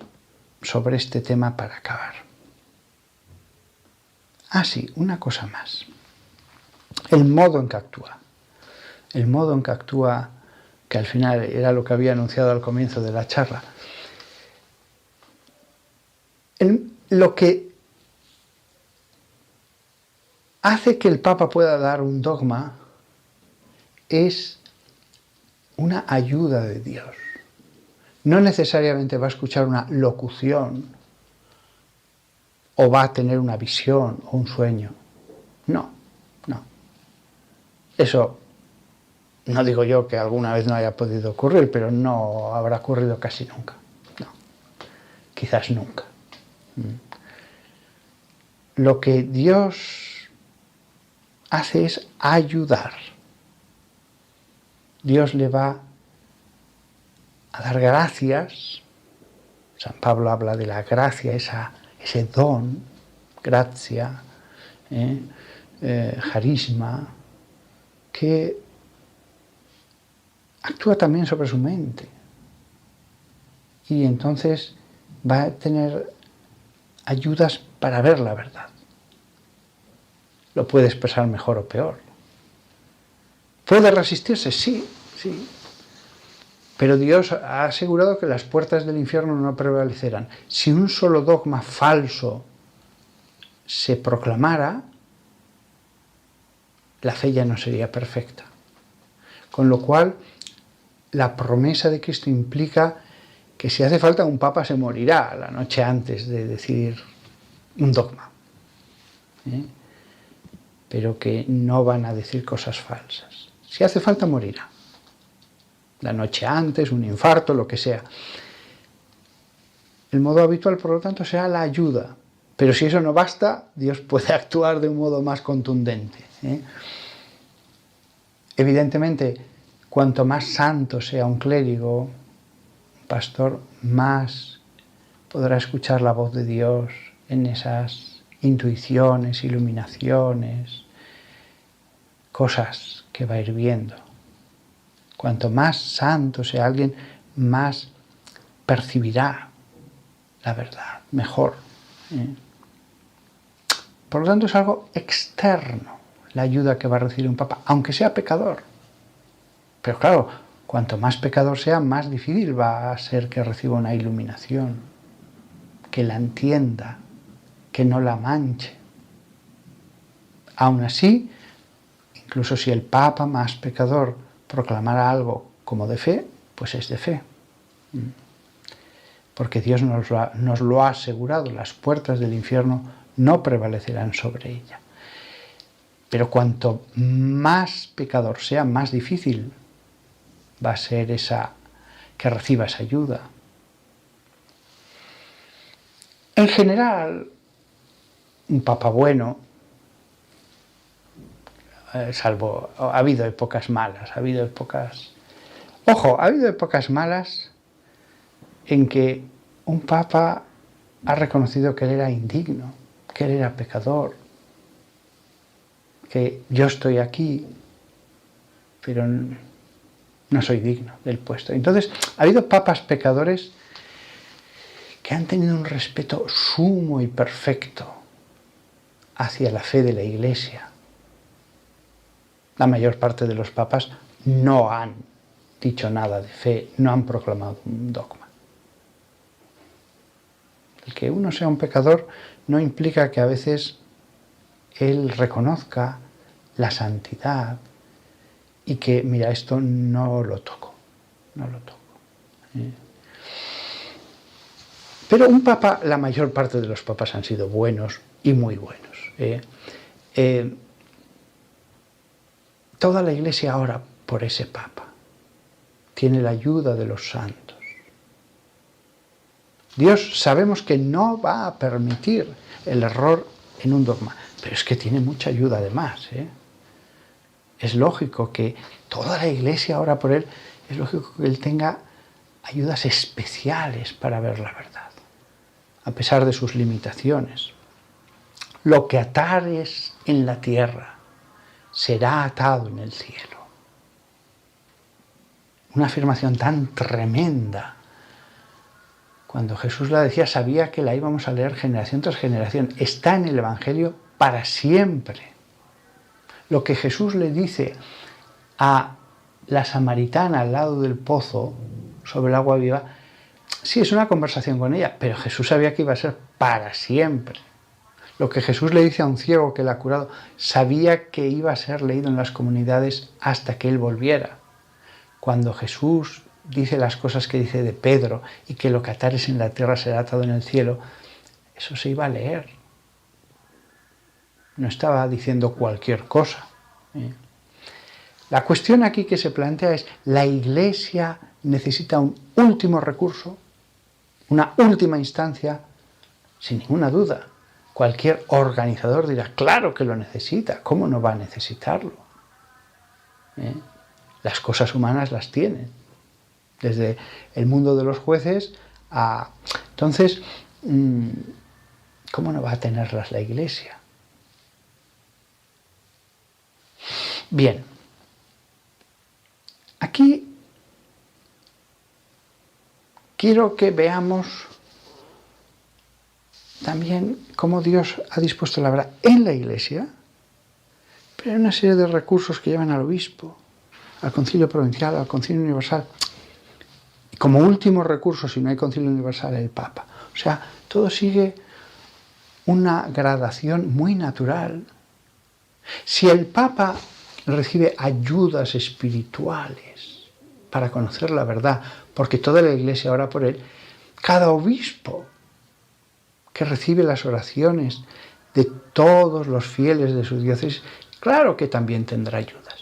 sobre este tema para acabar? Sí, una cosa más. El modo en que actúa. El modo en que actúa, que al final era lo que había anunciado al comienzo de la charla. Lo que hace que el Papa pueda dar un dogma es una ayuda de Dios. No necesariamente va a escuchar una locución o va a tener una visión o un sueño. No. Eso no digo yo que alguna vez no haya podido ocurrir, pero no habrá ocurrido casi nunca. No, quizás nunca. Lo que Dios hace es ayudar. Dios le va a dar gracias. San Pablo habla de la gracia, ese don, gracia, carisma, que actúa también sobre su mente. Y entonces va a tener ayudas para ver la verdad. Lo puede expresar mejor o peor. ¿Puede resistirse? Sí. Pero Dios ha asegurado que las puertas del infierno no prevalecerán. Si un solo dogma falso se proclamara, la fe ya no sería perfecta. Con lo cual, la promesa de Cristo implica que si hace falta un papa se morirá la noche antes de decidir un dogma. Pero que no van a decir cosas falsas. Si hace falta morirá. La noche antes, un infarto, lo que sea. El modo habitual, por lo tanto, será la ayuda. Pero si eso no basta, Dios puede actuar de un modo más contundente. Evidentemente, cuanto más santo sea un clérigo, un pastor, más podrá escuchar la voz de Dios en esas intuiciones, iluminaciones, cosas que va a ir viendo. Cuanto más santo sea alguien, más percibirá la verdad, mejor. Por lo tanto, es algo externo la ayuda que va a recibir un papa, aunque sea pecador. Pero claro, cuanto más pecador sea, más difícil va a ser que reciba una iluminación, que la entienda, que no la manche. Aún así, incluso si el papa más pecador proclamara algo como de fe, pues es de fe. Porque Dios nos lo ha asegurado, las puertas del infierno no prevalecerán sobre ella. Pero cuanto más pecador sea, más difícil va a ser esa que reciba esa ayuda. En general, un papa bueno, salvo, ha habido épocas malas, ha habido épocas... Ojo, ha habido épocas malas en que un papa ha reconocido que él era indigno, que él era pecador, que yo estoy aquí, pero no soy digno del puesto. Entonces, ha habido papas pecadores que han tenido un respeto sumo y perfecto hacia la fe de la Iglesia. La mayor parte de los papas no han dicho nada de fe, no han proclamado un dogma. El que uno sea un pecador no implica que a veces él reconozca la santidad y que, mira, esto no lo toco, no lo toco. Pero un papa, la mayor parte de los papas han sido buenos y muy buenos. Toda la Iglesia ora por ese papa. Tiene la ayuda de los santos. Dios sabemos que no va a permitir el error en un dogma, pero es que tiene mucha ayuda además. Es lógico que toda la Iglesia ora por él, es lógico que él tenga ayudas especiales para ver la verdad, a pesar de sus limitaciones. Lo que atares en la tierra será atado en el cielo. Una afirmación tan tremenda. Cuando Jesús la decía, sabía que la íbamos a leer generación tras generación. Está en el Evangelio para siempre. Lo que Jesús le dice a la samaritana al lado del pozo sobre el agua viva, sí, es una conversación con ella, pero Jesús sabía que iba a ser para siempre. Lo que Jesús le dice a un ciego que le ha curado, sabía que iba a ser leído en las comunidades hasta que él volviera. Cuando Jesús dice las cosas que dice de Pedro y que lo que atares en la tierra será atado en el cielo, eso se iba a leer. No estaba diciendo cualquier cosa. La cuestión aquí que se plantea es, ¿la Iglesia necesita un último recurso, una última instancia? Sin ninguna duda. Cualquier organizador dirá, claro que lo necesita, ¿cómo no va a necesitarlo? Las cosas humanas las tienen, desde el mundo de los jueces a... Entonces, ¿cómo no va a tenerlas la Iglesia? Bien, aquí quiero que veamos también cómo Dios ha dispuesto la verdad en la Iglesia, pero hay una serie de recursos que llevan al obispo, al concilio provincial, al concilio universal, y como último recurso, si no hay concilio universal, el papa. O sea, todo sigue una gradación muy natural. Si el papa recibe ayudas espirituales para conocer la verdad, porque toda la Iglesia ora por él, cada obispo que recibe las oraciones de todos los fieles de su diócesis, claro que también tendrá ayudas.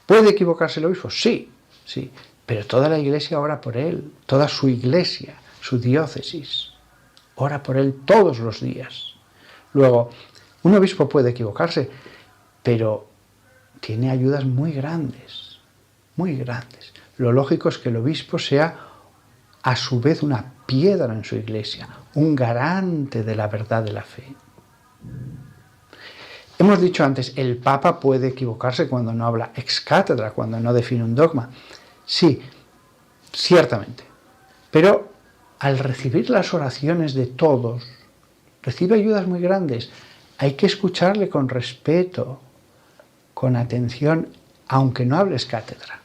¿Puede equivocarse el obispo? Sí, sí, pero toda la Iglesia ora por él, toda su Iglesia, su diócesis, ora por él todos los días. Luego, un obispo puede equivocarse, pero tiene ayudas muy grandes, muy grandes. Lo lógico es que el obispo sea a su vez una piedra en su Iglesia, un garante de la verdad de la fe. Hemos dicho antes, el Papa puede equivocarse cuando no habla ex cátedra, cuando no define un dogma. Sí, ciertamente. Pero al recibir las oraciones de todos, recibe ayudas muy grandes. Hay que escucharle con respeto, con atención, aunque no hables cátedra.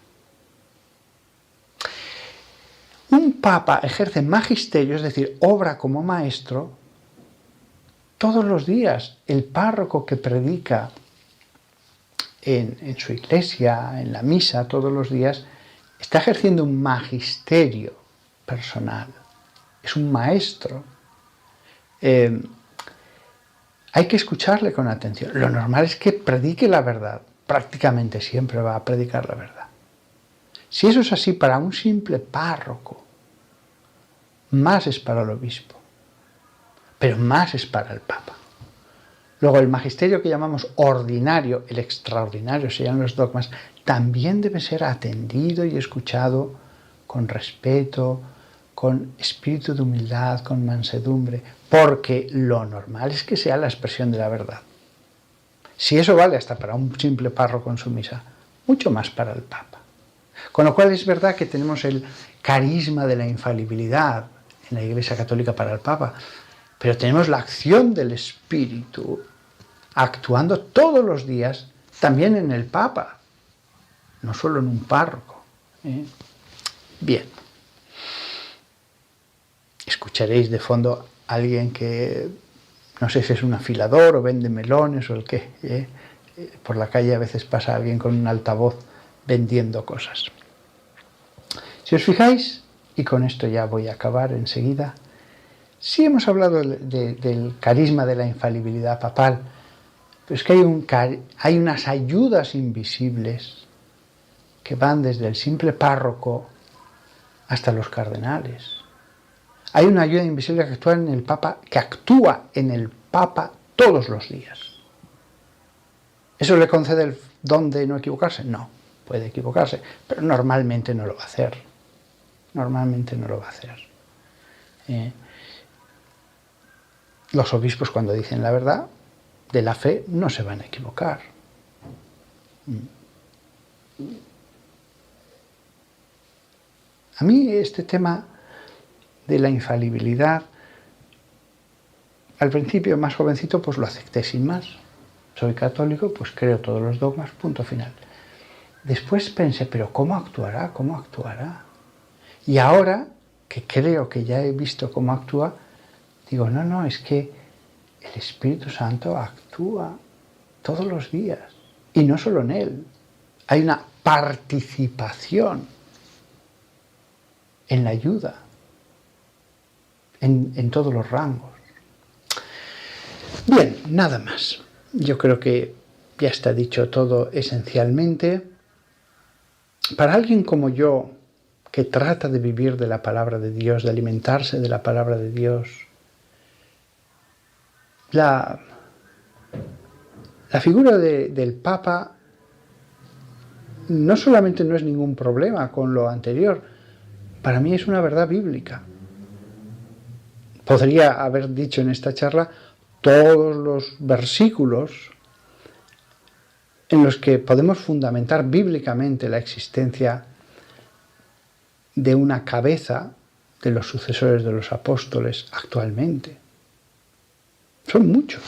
Un papa ejerce magisterio, es decir, obra como maestro, todos los días. El párroco que predica en su iglesia, en la misa, todos los días, está ejerciendo un magisterio personal. Es un maestro. Hay que escucharle con atención. Lo normal es que predique la verdad. Prácticamente siempre va a predicar la verdad. Si eso es así para un simple párroco, más es para el obispo, pero más es para el Papa. Luego el magisterio que llamamos ordinario, el extraordinario, serían los dogmas, también debe ser atendido y escuchado con respeto, con espíritu de humildad, con mansedumbre, porque lo normal es que sea la expresión de la verdad. Si eso vale hasta para un simple párroco en su misa, mucho más para el Papa. Con lo cual es verdad que tenemos el carisma de la infalibilidad en la Iglesia Católica para el Papa, pero tenemos la acción del Espíritu actuando todos los días, también en el Papa, no solo en un párroco. Bien. Escucharéis de fondo a alguien que, no sé si es un afilador o vende melones o el qué. Por la calle a veces pasa alguien con un altavoz vendiendo cosas. Si os fijáis, y con esto ya voy a acabar enseguida, sí hemos hablado del carisma de la infalibilidad papal, pero es que hay unas ayudas invisibles que van desde el simple párroco hasta los cardenales. Hay una ayuda invisible que actúa en el Papa todos los días. ¿Eso le concede el don de no equivocarse? No, puede equivocarse, pero normalmente no lo va a hacer. Normalmente no lo va a hacer. Los obispos, cuando dicen la verdad de la fe, no se van a equivocar. A mí este tema de la infalibilidad, al principio más jovencito, pues lo acepté sin más. Soy católico, pues creo todos los dogmas, punto final. Después pensé, pero ¿cómo actuará? ¿Cómo actuará? Y ahora, que creo que ya he visto cómo actúa, digo, no, es que el Espíritu Santo actúa todos los días. Y no solo en él. Hay una participación en la ayuda, en todos los rangos. Bien, nada más. Yo creo que ya está dicho todo esencialmente. Para alguien como yo, que trata de vivir de la palabra de Dios, de alimentarse de la palabra de Dios, la figura del Papa no solamente no es ningún problema con lo anterior, para mí es una verdad bíblica. Podría haber dicho en esta charla todos los versículos en los que podemos fundamentar bíblicamente la existencia de una cabeza de los sucesores de los apóstoles actualmente. Son muchos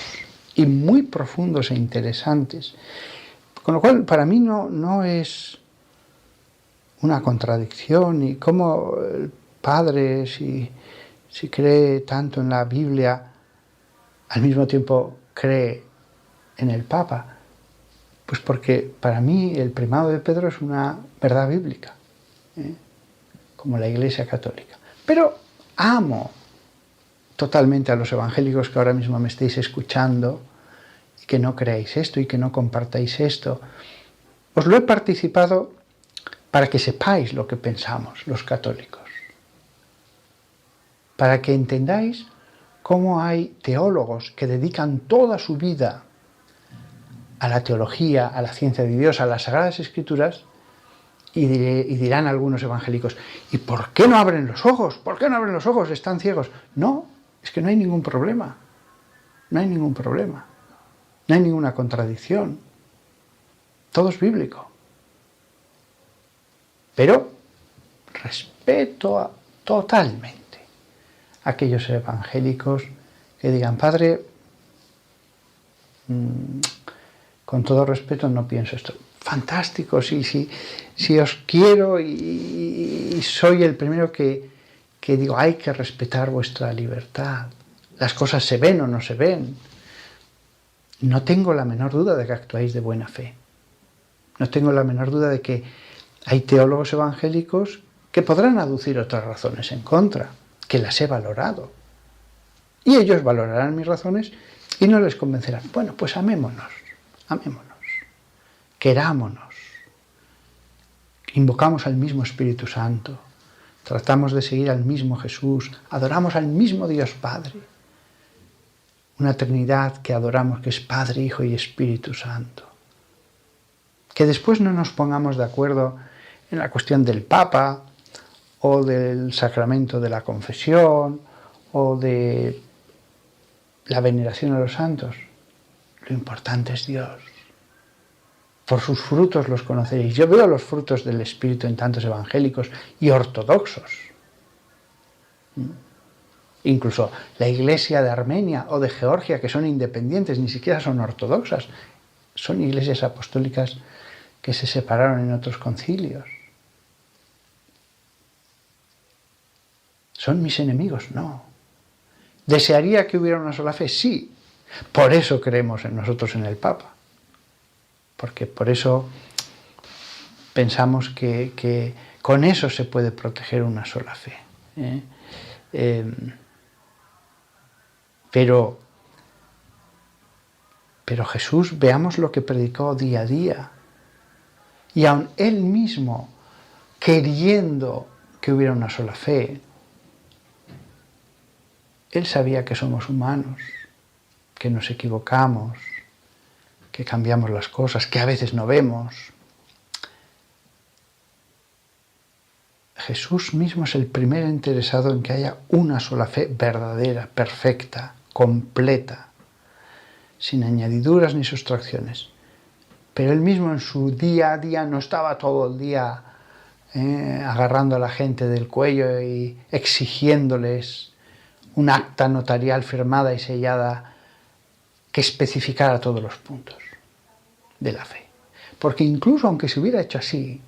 y muy profundos e interesantes. Con lo cual, para mí no es una contradicción, y cómo el Padre, si cree tanto en la Biblia, al mismo tiempo cree en el Papa. Pues porque para mí el primado de Pedro es una verdad bíblica, como la Iglesia Católica. Pero amo totalmente a los evangélicos que ahora mismo me estéis escuchando y que no creáis esto y que no compartáis esto. Os lo he participado para que sepáis lo que pensamos los católicos, para que entendáis cómo hay teólogos que dedican toda su vida a la teología, a la ciencia de Dios, a las Sagradas Escrituras, y dirán algunos evangélicos, ¿y por qué no abren los ojos? ¿Por qué no abren los ojos? ¿Están ciegos? No, es que no hay ningún problema. No hay ningún problema. No hay ninguna contradicción. Todo es bíblico. Pero respeto totalmente a aquellos evangélicos que digan, Padre, con todo respeto no pienso esto. Fantástico, si os quiero y soy el primero que digo, hay que respetar vuestra libertad. Las cosas se ven o no se ven. No tengo la menor duda de que actuáis de buena fe. No tengo la menor duda de que hay teólogos evangélicos que podrán aducir otras razones en contra, que las he valorado. Y ellos valorarán mis razones y no les convencerán. Bueno, pues amémonos, querámonos. invocamos al mismo Espíritu Santo, tratamos de seguir al mismo Jesús, adoramos al mismo Dios Padre. Una Trinidad que adoramos, que es Padre, Hijo y Espíritu Santo. Que después no nos pongamos de acuerdo en la cuestión del Papa, o del sacramento de la confesión, o de la veneración a los santos. Lo importante es Dios. Por sus frutos los conoceréis. Yo veo los frutos del Espíritu en tantos evangélicos y ortodoxos. Incluso la iglesia de Armenia o de Georgia, que son independientes, ni siquiera son ortodoxas, son iglesias apostólicas que se separaron en otros concilios. ¿Son mis enemigos? No. ¿Desearía que hubiera una sola fe? Sí. Por eso creemos en nosotros en el Papa. Porque por eso pensamos que con eso se puede proteger una sola fe. Pero Jesús, veamos lo que predicó día a día. Y aun él mismo, queriendo que hubiera una sola fe, él sabía que somos humanos, que nos equivocamos, que cambiamos las cosas, que a veces no vemos. Jesús mismo es el primero interesado en que haya una sola fe verdadera, perfecta, completa, sin añadiduras ni sustracciones. Pero él mismo en su día a día no estaba todo el día agarrando a la gente del cuello y exigiéndoles un acta notarial firmada y sellada que especificara todos los puntos de la fe. Porque incluso aunque se hubiera hecho así,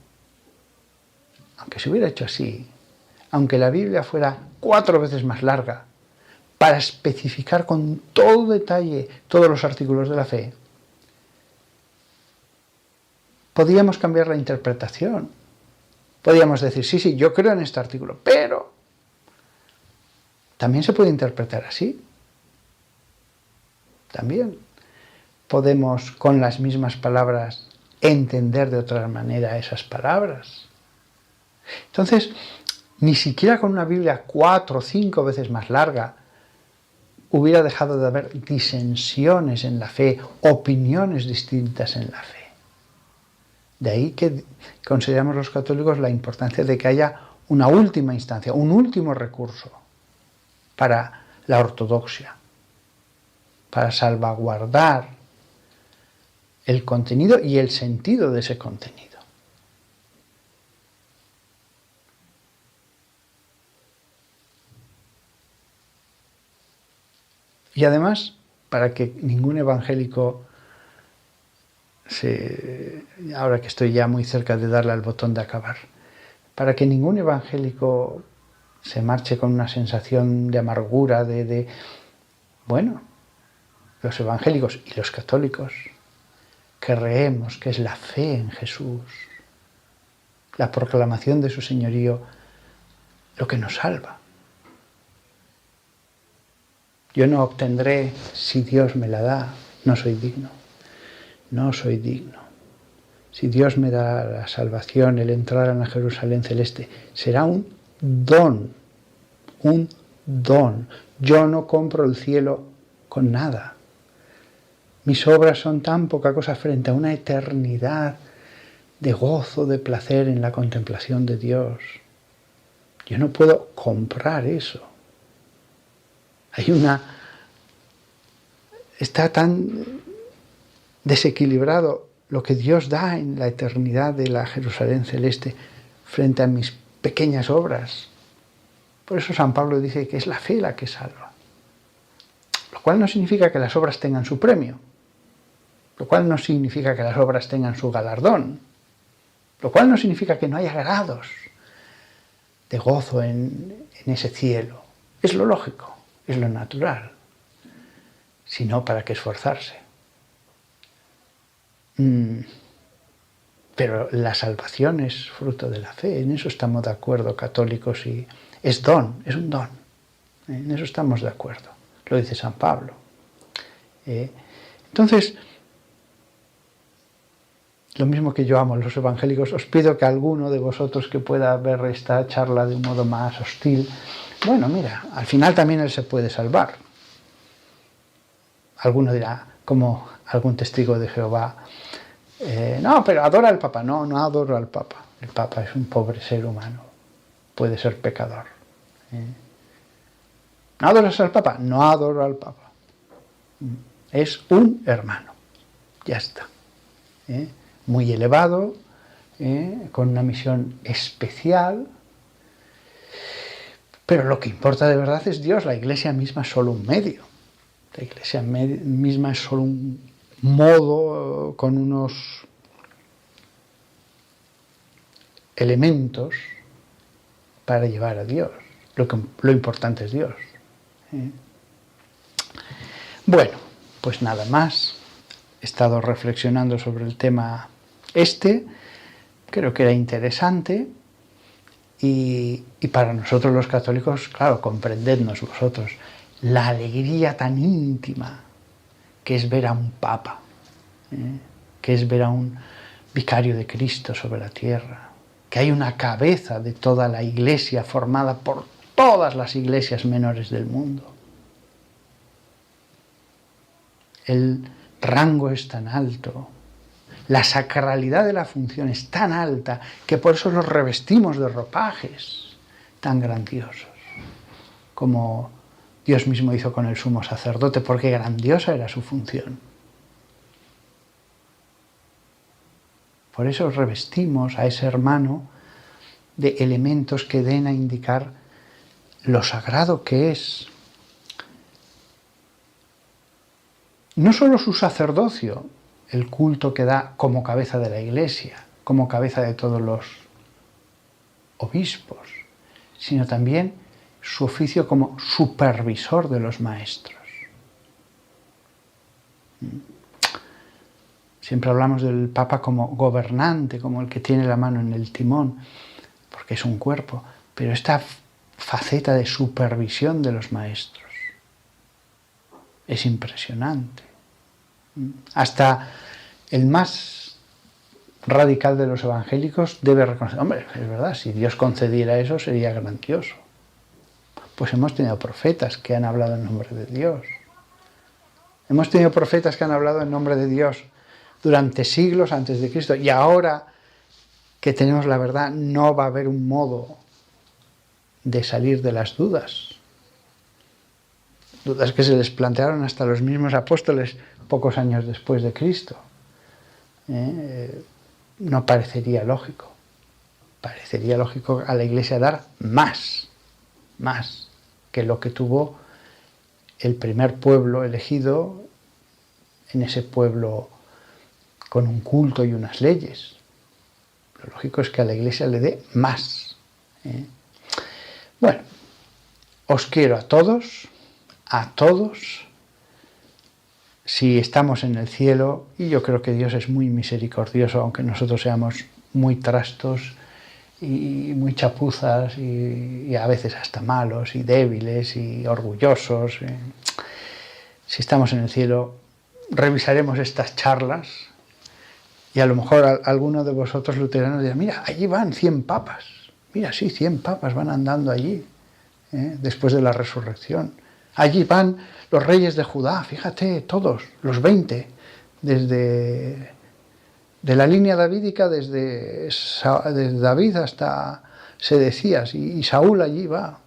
aunque la Biblia fuera 4 veces más larga, para especificar con todo detalle todos los artículos de la fe, podíamos cambiar la interpretación. Podíamos decir, sí, yo creo en este artículo, pero también se puede interpretar así. También podemos, con las mismas palabras, entender de otra manera esas palabras. Entonces, ni siquiera con una Biblia 4 o 5 veces más larga hubiera dejado de haber disensiones en la fe, opiniones distintas en la fe. De ahí que consideramos los católicos la importancia de que haya una última instancia, un último recurso para la ortodoxia, para salvaguardar el contenido y el sentido de ese contenido. Y además, para que ningún evangélico ahora que estoy ya muy cerca de darle al botón de acabar, para que ningún evangélico se marche con una sensación de amargura, bueno, los evangélicos y los católicos creemos que es la fe en Jesús, la proclamación de su señorío, lo que nos salva. Yo no obtendré, si Dios me la da, no soy digno. No soy digno. Si Dios me da la salvación, el entrar en la Jerusalén celeste, será un don, un don. Yo no compro el cielo con nada. Mis obras son tan poca cosa frente a una eternidad de gozo, de placer en la contemplación de Dios. Yo no puedo comprar eso. Está tan desequilibrado lo que Dios da en la eternidad de la Jerusalén celeste frente a mis pequeñas obras. Por eso San Pablo dice que es la fe la que salva. Lo cual no significa que las obras tengan su premio. Lo cual no significa que las obras tengan su galardón. Lo cual no significa que no haya grados de gozo en ese cielo. Es lo lógico, es lo natural. Si no, ¿para qué esforzarse? Pero la salvación es fruto de la fe, en eso estamos de acuerdo católicos, y es don, es un don, en eso estamos de acuerdo, lo dice San Pablo. Entonces, lo mismo que yo amo a los evangélicos, os pido que alguno de vosotros que pueda ver esta charla de un modo más hostil, bueno, mira, al final también él se puede salvar. Alguno dirá, como algún testigo de Jehová, no, pero adora al Papa. No, no adoro al Papa. El Papa es un pobre ser humano, puede ser pecador. ¿No adoras al Papa? No adoro al Papa. Es un hermano, ya está. Muy elevado, con una misión especial, pero lo que importa de verdad es Dios. La Iglesia misma es solo un medio. La Iglesia misma es solo un modo con unos elementos para llevar a Dios. Lo importante es Dios. Bueno, pues nada más. He estado reflexionando sobre el tema creo que era interesante y para nosotros los católicos, claro, comprendednos vosotros, la alegría tan íntima que es ver a un Papa, que es ver a un vicario de Cristo sobre la tierra, que hay una cabeza de toda la Iglesia formada por todas las iglesias menores del mundo. El rango es tan alto, la sacralidad de la función es tan alta que por eso los revestimos de ropajes tan grandiosos, como Dios mismo hizo con el sumo sacerdote, porque grandiosa era su función. Por eso revestimos a ese hermano de elementos que den a indicar lo sagrado que es. No solo su sacerdocio, el culto que da como cabeza de la Iglesia, como cabeza de todos los obispos, sino también su oficio como supervisor de los maestros. Siempre hablamos del Papa como gobernante, como el que tiene la mano en el timón, porque es un cuerpo, pero esta faceta de supervisión de los maestros es impresionante. Hasta el más radical de los evangélicos debe reconocer, hombre, es verdad, si Dios concediera eso sería grandioso. Pues hemos tenido profetas que han hablado en nombre de Dios. Hemos tenido profetas que han hablado en nombre de Dios durante siglos antes de Cristo, y ahora que tenemos la verdad no va a haber un modo de salir de las dudas. Dudas que se les plantearon hasta los mismos apóstoles pocos años después de Cristo. No parecería lógico. Parecería lógico a la Iglesia dar más que lo que tuvo el primer pueblo elegido, en ese pueblo con un culto y unas leyes. Lo lógico es que a la Iglesia le dé más. Bueno, os quiero a todos. Si estamos en el cielo, y yo creo que Dios es muy misericordioso, aunque nosotros seamos muy trastos y muy chapuzas y a veces hasta malos y débiles y orgullosos. Si estamos en el cielo, revisaremos estas charlas y a lo mejor alguno de vosotros luteranos dirá, mira, allí van 100 papas. Mira, sí, 100 papas van andando allí, después de la resurrección. Allí van los reyes de Judá, fíjate, todos, los 20, desde de la línea davídica, desde David hasta Sedecías, y Saúl allí va,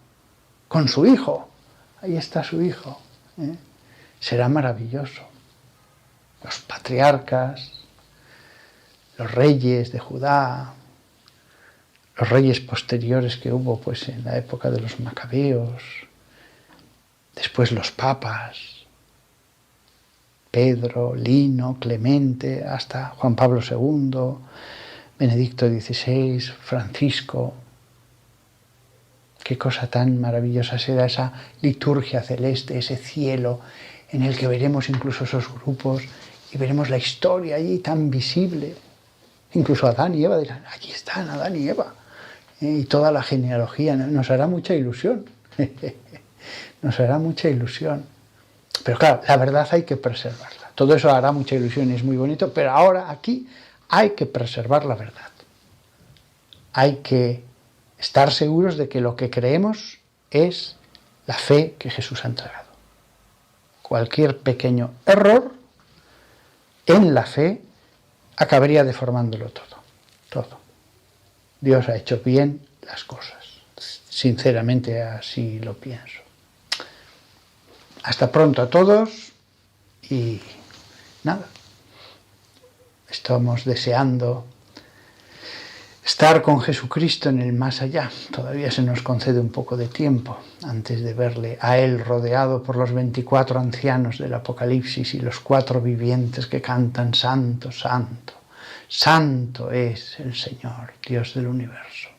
con su hijo, ahí está su hijo. Será maravilloso. Los patriarcas, los reyes de Judá, los reyes posteriores que hubo pues en la época de los macabeos, después los papas, Pedro, Lino, Clemente, hasta Juan Pablo II, Benedicto XVI, Francisco. Qué cosa tan maravillosa será esa liturgia celeste, ese cielo en el que veremos incluso esos grupos y veremos la historia allí tan visible. Incluso Adán y Eva dirán, aquí están Adán y Eva. Y toda la genealogía nos hará mucha ilusión. Nos hará mucha ilusión. Pero claro, la verdad hay que preservarla. Todo eso hará mucha ilusión y es muy bonito, pero ahora aquí hay que preservar la verdad. Hay que estar seguros de que lo que creemos es la fe que Jesús ha entregado. Cualquier pequeño error en la fe acabaría deformándolo todo. Dios ha hecho bien las cosas. Sinceramente así lo pienso. Hasta pronto a todos y nada. Estamos deseando estar con Jesucristo en el más allá. Todavía se nos concede un poco de tiempo antes de verle a Él rodeado por los 24 ancianos del Apocalipsis y los 4 vivientes que cantan: Santo, Santo, Santo es el Señor, Dios del universo.